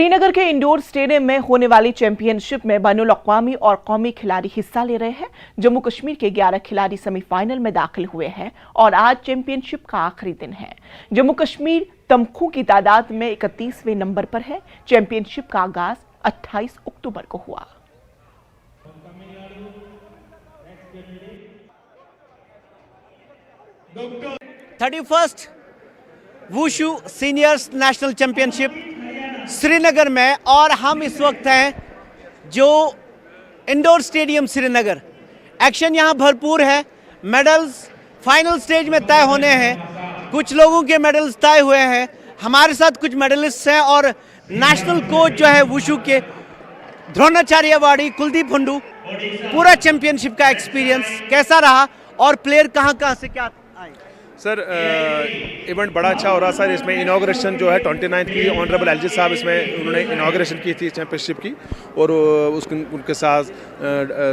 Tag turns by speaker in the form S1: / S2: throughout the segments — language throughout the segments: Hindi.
S1: श्रीनगर के इंडोर स्टेडियम में होने वाली चैंपियनशिप में बैनुल-अक़वामी और कौमी खिलाड़ी हिस्सा ले रहे हैं। जम्मू कश्मीर के 11 खिलाड़ी सेमीफाइनल में दाखिल हुए हैं और आज चैंपियनशिप का आखिरी दिन है। जम्मू कश्मीर तमखों की तादाद में 31वें नंबर पर है। चैंपियनशिप का आगाज 28 अक्टूबर को हुआ।
S2: First wushu seniors national championship Srinagar में, और हम इस वक्त हैं जो इंडोर स्टेडियम श्रीनगर। एक्शन यहाँ भरपूर है। मेडल्स फाइनल स्टेज में तय होने हैं। कुछ लोगों के मेडल्स तय हुए हैं। हमारे साथ कुछ मेडलिस्ट हैं और नेशनल कोच जो है वुशु के द्रोणाचार्य अवार्डी कुलदीप हुंडू। पूरा चैंपियनशिप का एक्सपीरियंस कैसा रहा और प्लेयर कहाँ से क्या आए?
S3: सर इवेंट बड़ा अच्छा हो रहा सर। इसमें इनॉग्रेशन जो है 29 की ऑनरेबल एलजी साहब इसमें उन्होंने इनॉग्रेशन की थी चैंपियनशिप की, और उनके साथ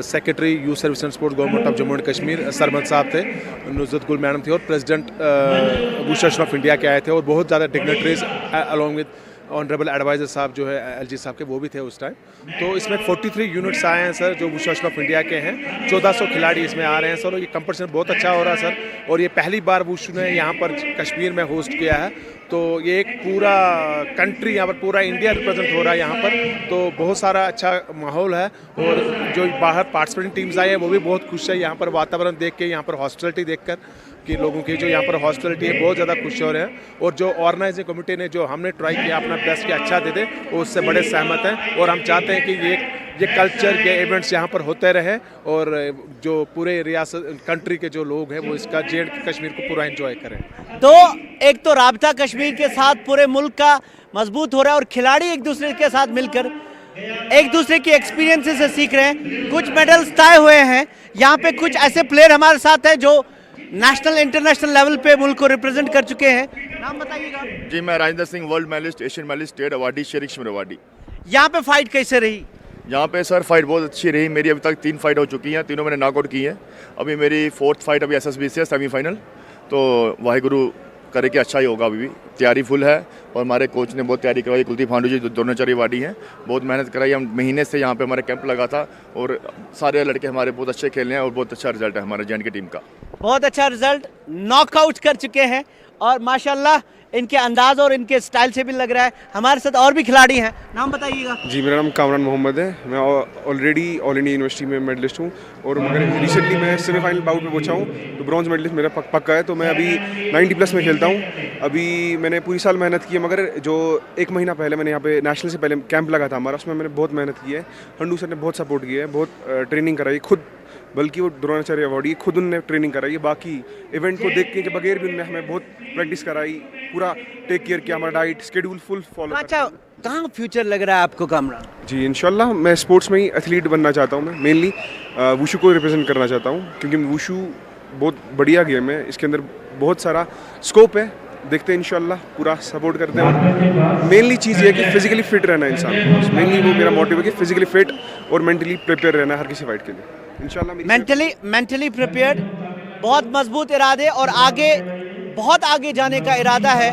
S3: secretary youth service and sports government of Jammu and Kashmir Sarmad साहब थे, नुज़रत गुल मैडम थी, और प्रेसिडेंट वुशु ऑफ इंडिया के आए थे, और बहुत ज़्यादा dignitaries along with honourable adviser साहब जो है एलजी साहब के, वो भी थे उस टाइम। तो इसमें 43 यूनिट्स आए हैं सर जो वुशु ऑफ इंडिया के हैं। 1400 खिलाड़ी इसमें आ रहे हैं सर, और ये कंपटीशन बहुत अच्छा हो रहा है सर। और ये पहली बार वुशु ने यहाँ पर कश्मीर में होस्ट किया है, तो ये एक पूरा कंट्री यहाँ पर, पूरा इंडिया रिप्रेजेंट हो रहा है यहाँ पर। तो बहुत सारा अच्छा माहौल है, और जो बाहर पार्टिसिपेटिंग टीम्स आई है वो भी बहुत खुश है यहाँ पर वातावरण देख के, यहाँ पर हॉस्पिटलिटी देखकर कि लोगों की जो यहाँ पर हॉस्पिटलिटी है बहुत ज़्यादा खुश हो रहे हैं। और जो ऑर्गेनाइजिंग कमेटी ने जो हमने ट्राई किया अपना बेस्ट कि अच्छा दे दे, वो उससे बड़े सहमत हैं, और हम चाहते हैं कि ये कल्चर के इवेंट्स यहाँ पर होते रहे, और जो पूरे रियासत कंट्री के जो लोग हैं वो इसका कश्मीर को पूरा एंजॉय करें।
S2: तो एक तो राबता कश्मीर के साथ पूरे मुल्क का मजबूत हो रहा है, और खिलाड़ी एक दूसरे के साथ मिलकर एक दूसरे की एक्सपीरियंसेस से सीख रहे हैं। कुछ मेडल्स तय हुए हैं। यहाँ पे कुछ ऐसे प्लेयर हमारे साथ हैं जो नेशनल इंटरनेशनल लेवल पे मुल्क को रिप्रेजेंट कर चुके हैं। नाम बताइएगा।
S4: जी, मैं Rajendra Singh, world medalist, Asian medalist, state awardee, शेरिक शिमर अवार्डी।
S2: यहाँ पे फाइट कैसे रही?
S4: यहाँ पे सर फाइट बहुत अच्छी रही। मेरी अभी तक 3 फाइट हो चुकी हैं, तीनों मैंने नॉकआउट की हैं। अभी मेरी 4th फाइट अभी एसएसबी से सेमीफाइनल। तो वाहिगुरु करे कि अच्छा ही होगा। अभी भी तैयारी फुल है, और हमारे कोच ने बहुत तैयारी करवाई। कुलदीप हुंडू जी द्रोणाचार्य अवार्डी हैं, बहुत मेहनत कराई। हम महीने से यहाँ पे हमारे कैंप लगा था, और सारे लड़के हमारे बहुत अच्छे खेल रहे हैं, और बहुत अच्छा रिजल्ट है हमारे जे&के टीम का।
S2: बहुत अच्छा रिजल्ट, नॉकआउट कर चुके हैं, और माशाल्लाह इनके अंदाज और इनके स्टाइल से भी लग रहा है। हमारे साथ और भी खिलाड़ी हैं। नाम बताइएगा।
S5: जी, मेरा नाम कामरान मोहम्मद है। मैं ऑलरेडी ऑल इंडिया यूनिवर्सिटी में मेडलिस्ट हूँ, और मगर रिसेंटली मैं सेमीफाइनल बाउट में पहुँचा हूँ, तो ब्रॉन्ज मेडलिस्ट मेरा पक्का है। तो मैं अभी 90+ में खेलता हूँ। अभी मैंने पूरी साल मेहनत की है, मगर जो 1 महीना पहले मैंने यहाँ पे नेशनल से पहले कैंप लगा था हमारा, उसमें मैंने बहुत मेहनत की है। हंडू सर ने बहुत सपोर्ट किया है, बहुत ट्रेनिंग कराई खुद, बल्कि वो द्रोणाचार्य अवार्डी खुद उन्होंने ट्रेनिंग कराई है। बाकी इवेंट को देखने के बगैर भी उन्होंने हमें बहुत प्रैक्टिस कराई, पूरा टेक केयर किया, हमारा डाइट शेड्यूल फुल फॉलो।
S2: अच्छा, कहाँ फ्यूचर लग रहा है आपको कामरान?
S5: जी, इंशाल्लाह मैं स्पोर्ट्स में ही एथलीट बनना चाहता हूँ। मैं मेनली वुशु को रिप्रेजेंट करना चाहता हूँ, क्योंकि वुशु बहुत बढ़िया गेम है, इसके अंदर बहुत सारा स्कोप है। देखते हैं इंशाल्लाह, पूरा सपोर्ट करते हैं। मेनली चीज़ ये है कि फिजिकली फिट रहना है इंसान को। मेनली वो मेरा मोटिव है कि फिजिकली फिट और मेंटली प्रिपेयर रहना है हर किसी फाइट के लिए इंशाल्लाह।
S2: मेंटली प्रिपेयर्ड, बहुत मजबूत इरादे, और आगे बहुत आगे जाने का इरादा है।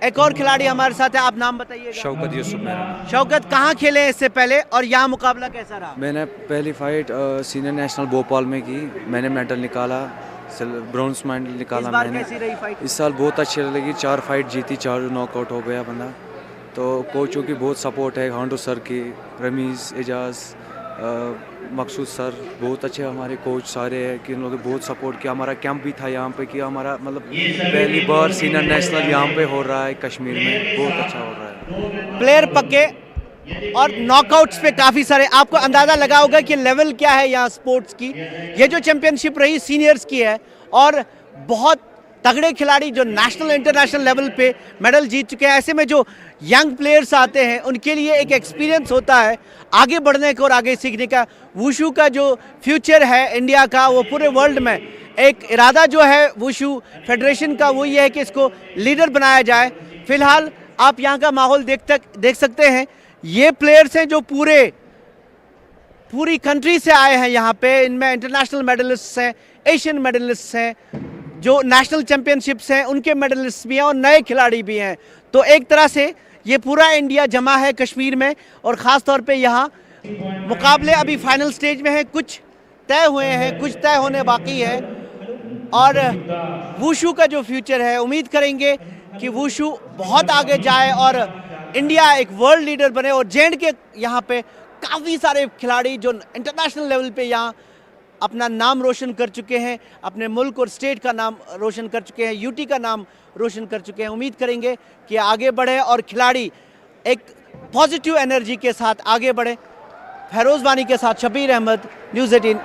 S2: एक और खिलाड़ी हमारे साथ है, आप नाम बताइएगा।
S6: शौकत यूसुफ मेरा।
S2: शौकत, कहाँ खेले हैं इससे पहले, और यहाँ मुकाबला कैसा रहा?
S6: मैंने पहली फाइट सीनियर नेशनल भोपाल में की। मैंने मेडल निकाला, ब्रॉन्ज मेडल निकाला।
S2: इस बार
S6: मैंने
S2: कैसी रही फाइट?
S6: इस साल बहुत अच्छी लगी। 4 फाइट जीती, 4 नॉकआउट हो गया बंदा। तो कोचों की बहुत सपोर्ट है, हुंडू सर की, रमीज़, एजाज, मकसूद सर, बहुत अच्छे हमारे कोच सारे हैं कि उन लोगों ने बहुत सपोर्ट किया। हमारा कैंप भी था यहाँ पे कि हमारा मतलब पहली बार सीनियर नेशनल यहाँ पे हो रहा है कश्मीर में, बहुत अच्छा हो रहा है।
S2: प्लेयर पक्के और नॉकआउट्स पे काफ़ी सारे। आपको अंदाज़ा लगा होगा कि लेवल क्या है यहाँ स्पोर्ट्स की। ये जो चैंपियनशिप रही सीनियर्स की है, और बहुत तगड़े खिलाड़ी जो नेशनल इंटरनेशनल लेवल पे मेडल जीत चुके हैं। ऐसे में जो यंग प्लेयर्स आते हैं उनके लिए एक एक्सपीरियंस होता है आगे बढ़ने का और आगे सीखने का। वुशु का जो फ्यूचर है इंडिया का, वो पूरे वर्ल्ड में एक इरादा जो है वुशु फेडरेशन का, वो ये है कि इसको लीडर बनाया जाए। फिलहाल आप यहाँ का माहौल देख सकते हैं। ये प्लेयर्स हैं जो पूरी कंट्री से आए हैं यहाँ पे। इनमें इंटरनेशनल मेडलिस्ट हैं, एशियन मेडलिस्ट हैं, जो नेशनल चैंपियनशिप्स हैं उनके मेडलिस्ट भी हैं, और नए खिलाड़ी भी हैं। तो एक तरह से ये पूरा इंडिया जमा है कश्मीर में और ख़ास तौर पे यहाँ मुकाबले अभी फाइनल स्टेज में हैं, कुछ तय हुए हैं, कुछ तय होने बाकी है। और वुशु का जो फ्यूचर है, उम्मीद करेंगे कि वुशु बहुत आगे जाए और इंडिया एक वर्ल्ड लीडर बने। और जे.एंड.के यहाँ पे काफ़ी सारे खिलाड़ी जो इंटरनेशनल लेवल पे यहाँ अपना नाम रोशन कर चुके हैं, अपने मुल्क और स्टेट का नाम रोशन कर चुके हैं, यूटी का नाम रोशन कर चुके हैं। उम्मीद करेंगे कि आगे बढ़े और खिलाड़ी एक पॉजिटिव एनर्जी के साथ आगे बढ़े। फैरोज़ वानी के साथ शबीर अहमद, न्यूज़ 18।